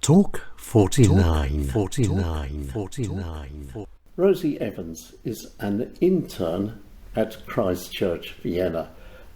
Talk 49. 49. Rosy Evans is an intern at Christ Church, Vienna.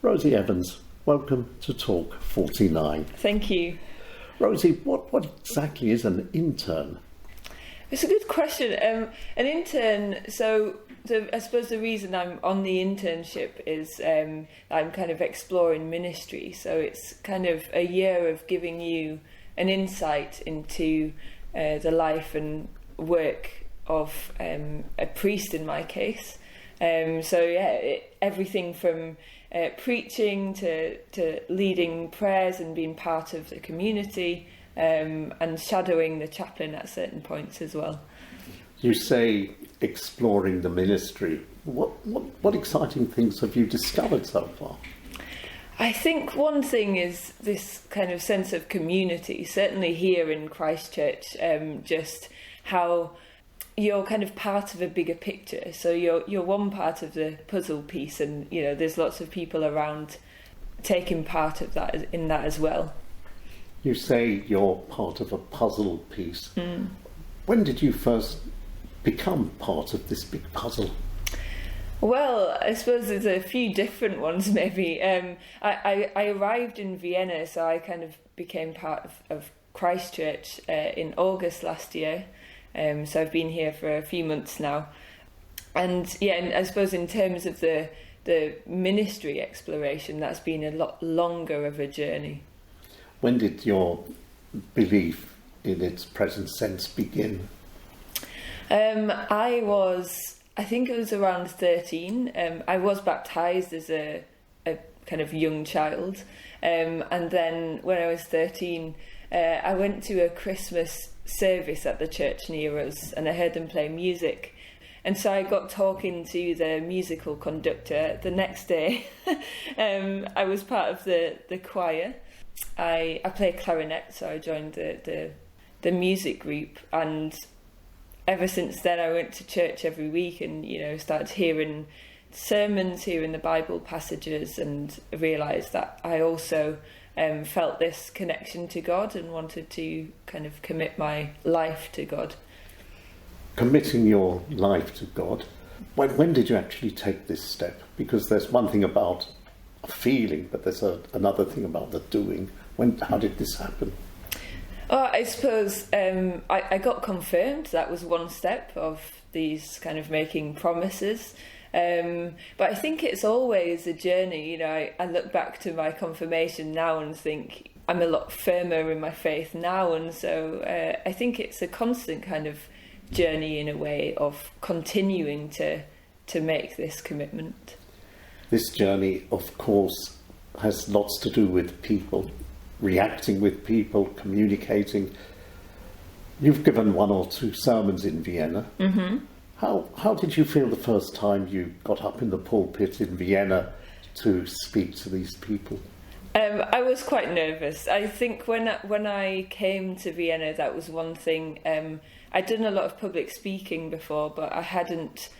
Rosy Evans, welcome to Talk 49. Thank you. Rosy, what exactly is an intern? It's a good question. An intern, I suppose the reason I'm on the internship is I'm kind of exploring ministry. So it's kind of a year of giving you an insight into the life and work of a priest in my case. Everything from preaching to leading prayers and being part of the community, and shadowing the chaplain at certain points as well. You say exploring the ministry. What exciting things have you discovered so far? I think one thing is this kind of sense of community, certainly here in Christchurch, just how you're kind of part of a bigger picture. So you're one part of the puzzle piece, and there's lots of people around taking part of that in that as well. You say you're part of a puzzle piece. When did you first become part of this big puzzle? Well, I suppose there's a few different ones maybe. I arrived in Vienna, so I kind of became part of Christchurch in August last year. So I've been here for a few months now. And I suppose in terms of the ministry exploration, that's been a lot longer of a journey. When did your belief in its present sense begin? I think it was around 13. I was baptised as a kind of young child. And then when I was 13, I went to a Christmas service at the church near us, and I heard them play music. And so I got talking to the musical conductor. The next day, I was part of the choir. I play clarinet, so I joined the music group, and ever since then I went to church every week and started hearing sermons, hearing the Bible passages, and realised that I also felt this connection to God and wanted to kind of commit my life to God. Committing your life to God, when did you actually take this step? Because there's one thing about a feeling, but there's another thing about the doing. How did this happen? Oh, I suppose I got confirmed. That was one step of these kind of making promises. But I think it's always a journey. I look back to my confirmation now and think I'm a lot firmer in my faith now. And so I think it's a constant kind of journey in a way of continuing to make this commitment. This journey, of course, has lots to do with people, reacting with people, communicating. You've given one or two sermons in Vienna. Mm-hmm. How did you feel the first time you got up in the pulpit in Vienna to speak to these people? I was quite nervous. I think when I came to Vienna, that was one thing. I'd done a lot of public speaking before, but I hadn't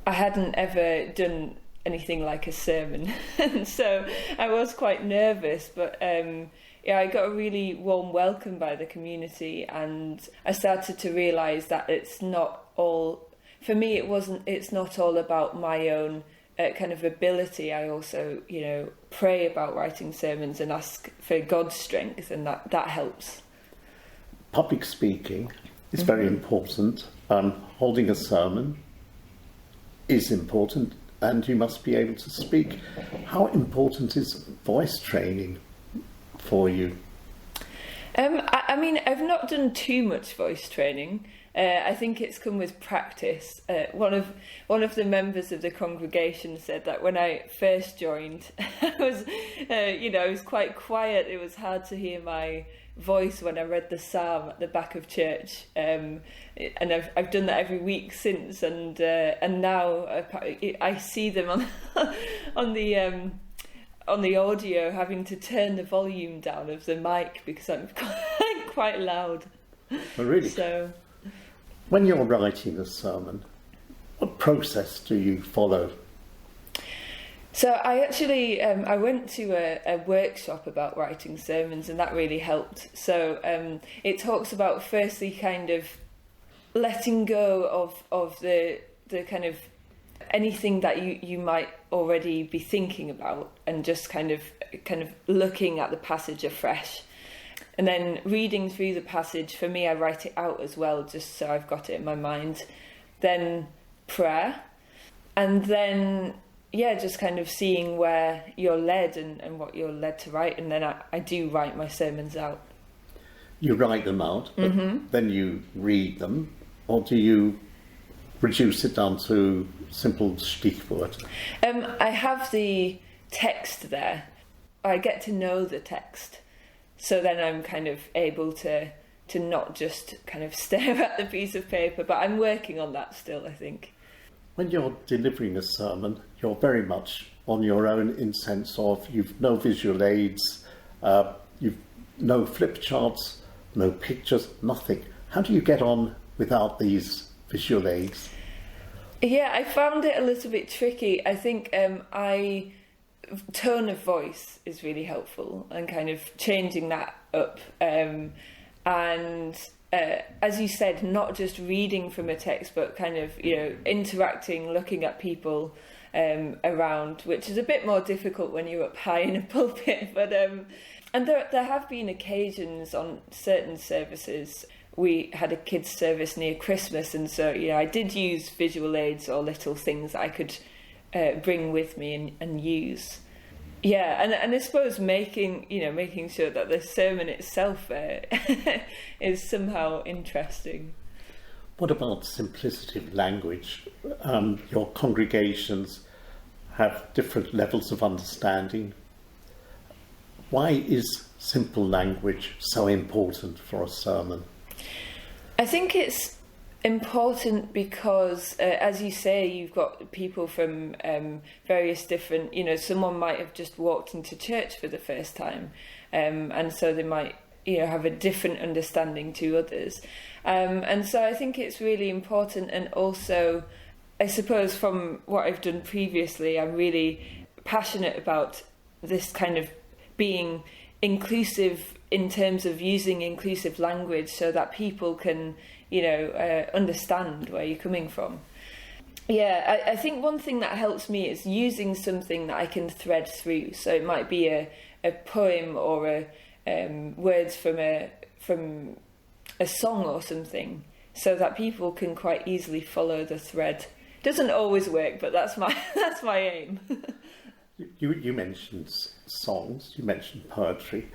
ever done anything like a sermon. And so I was quite nervous, but I got a really warm welcome by the community, and I started to realise that it's not all, for me it's not all about my own kind of ability. I also, pray about writing sermons and ask for God's strength, and that helps. Public speaking is very important. Holding a sermon is important, and you must be able to speak. How important is voice training for you? I mean, I've not done too much voice training. I think it's come with practice. One of the members of the congregation said that when I first joined, I was quite quiet. It was hard to hear my voice when I read the psalm at the back of church, and I've done that every week since, and now I see them on the audio having to turn the volume down of the mic because I'm quite loud. Oh, really? So, when you're writing a sermon, what process do you follow? So I actually I went to a workshop about writing sermons, and that really helped. So it talks about firstly kind of letting go of the kind of anything that you might already be thinking about, and just kind of looking at the passage afresh. And then reading through the passage, for me, I write it out as well, just so I've got it in my mind. Then prayer, and then just kind of seeing where you're led and what you're led to write. And then I do write my sermons out. You write them out, but then you read or do you reduce it down to simple Stichwort? I have the text there. I get to know the text, so then I'm kind of able to not just kind of stare at the piece of paper, but I'm working on that still, I think. When you're delivering a sermon, you're very much on your own, in sense of you've no visual aids, you've no flip charts, no pictures, nothing. How do you get on without these visual aids? Yeah, I found it a little bit tricky. I think tone of voice is really helpful, and kind of changing that up. As you said, not just reading from a text, but kind of, interacting, looking at people around, which is a bit more difficult when you're up high in a pulpit. But and there have been occasions on certain services. We had a kids' service near Christmas, and so I did use visual aids or little things that I could bring with me and use. Yeah, and I suppose making sure that the sermon itself is somehow interesting. What about simplicity of language? Your congregations have different levels of understanding. Why is simple language so important for a sermon? I think it's important because, as you say, you've got people from various different, someone might have just walked into church for the first time, and so they might, have a different understanding to others. And so I think it's really important. And also, I suppose from what I've done previously, I'm really passionate about this kind of being inclusive in terms of using inclusive language so that people can understand where you're coming from. Yeah, I think one thing that helps me is using something that I can thread through. So it might be a poem or words from a song or something, so that people can quite easily follow the thread. Doesn't always work, but that's my aim. You mentioned songs, you mentioned poetry.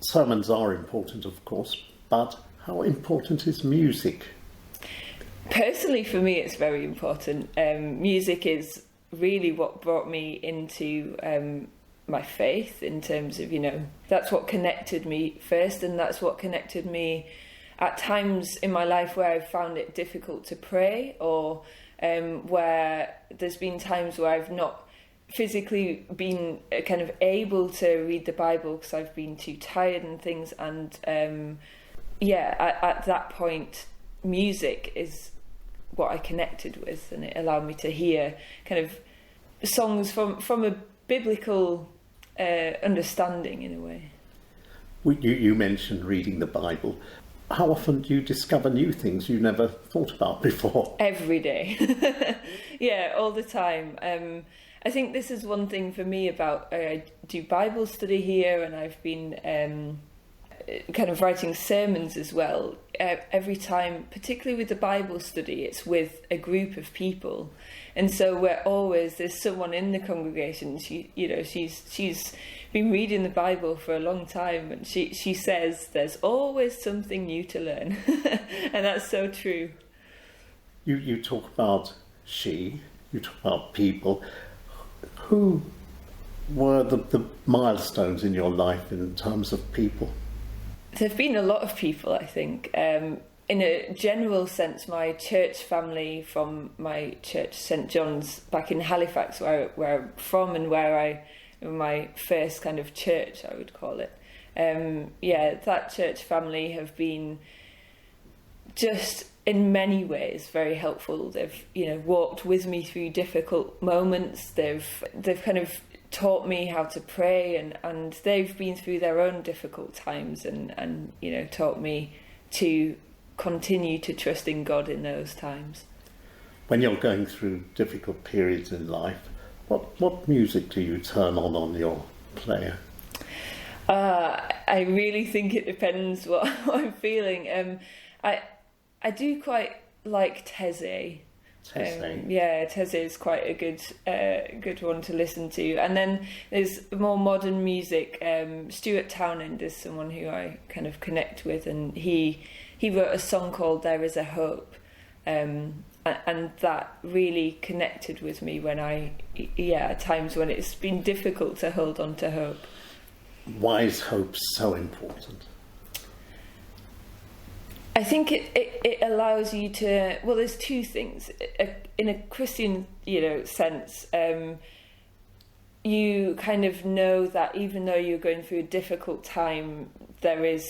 Sermons are important, of course, but how important is music? Personally, for me, it's very important. Music is really what brought me into my faith, in terms of, that's what connected me first, and that's what connected me at times in my life where I've found it difficult to pray, or where there's been times where I've not physically been kind of able to read the Bible because I've been too tired and things. And at that point, music is what I connected with, and it allowed me to hear kind of songs from a biblical understanding, in a way. You mentioned reading the Bible. How often do you discover new things you never thought about before? Every day. Yeah, all the time. I think this is one thing for me about, I do Bible study here, and I've been kind of writing sermons as well. Every time, particularly with the Bible study, it's with a group of people, and so there's someone in the congregation. She's been reading the Bible for a long time, and she says there's always something new to learn, and that's so true. You talk about you talk about people. Who were the milestones in your life in terms of people? There have been a lot of people, I think. In a general sense, my church family, from my church St John's back in Halifax, where I'm from, and my first kind of church, I would call it. That church family have been just in many ways very helpful. They've, walked with me through difficult moments. They've kind of taught me how to pray, and they've been through their own difficult times and taught me to continue to trust in God in those times. When you're going through difficult periods in life, what music do you turn on your player? I really think it depends what I'm feeling. I do quite like Teze. Teze is quite a good one to listen to. And then there's more modern music. Stuart Townend is someone who I kind of connect with, and he wrote a song called "There Is a Hope," and that really connected with me when at times when it's been difficult to hold on to hope. Why is hope so important? I think it allows you to, well, there's two things. In a Christian, sense, you kind of know that even though you're going through a difficult time, there is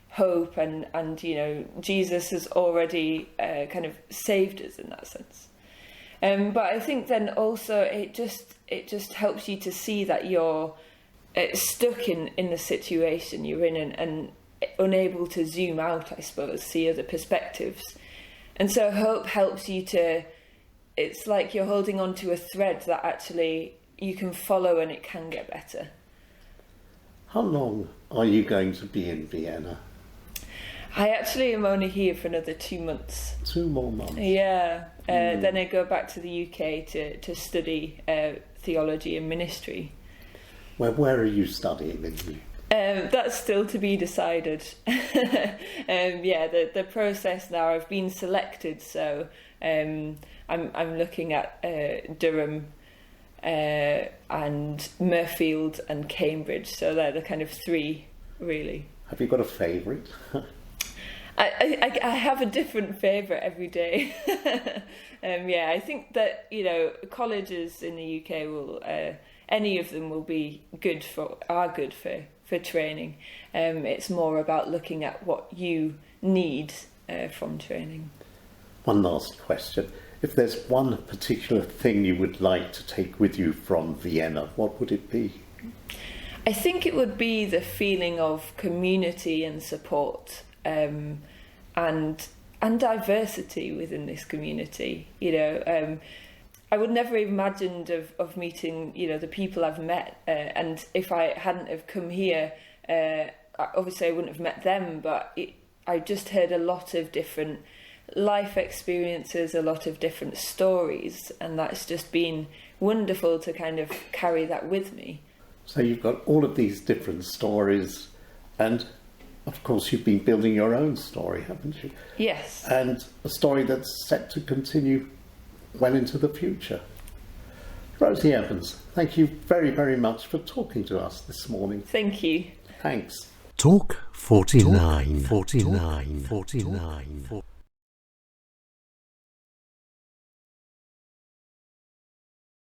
hope, and Jesus has already kind of saved us in that sense. But I think then also it just helps you to see that you're stuck in the situation you're in, and unable to zoom out, I suppose, see other perspectives. And so hope helps you to, it's like you're holding on to a thread that actually you can follow, and it can get better. How long are you going to be in Vienna? I actually am only here for another 2 months. 2 more months? Yeah. Then I go back to the UK to study theology and ministry. Where are you studying in the UK? That's still to be decided. The process now, I've been selected, so I'm looking at Durham and Murfield and Cambridge, so they're the kind of three, really. Have you got a favourite? I have a different favourite every day. I think that colleges in the UK will any of them will be good for training. It's more about looking at what you need from training. One last question. If there's one particular thing you would like to take with you from Vienna, what would it be? I think it would be the feeling of community and support, and diversity within this community. I would never have imagined of meeting, the people I've met, and if I hadn't have come here, obviously I wouldn't have met them, but I just heard a lot of different life experiences, a lot of different stories, and that's just been wonderful to kind of carry that with me. So you've got all of these different stories, and of course you've been building your own story, haven't you? Yes. And a story that's set to continue well into the future. Rosy Evans, thank you very, very much for talking to us this morning. Thank you. Thanks. Talk 49.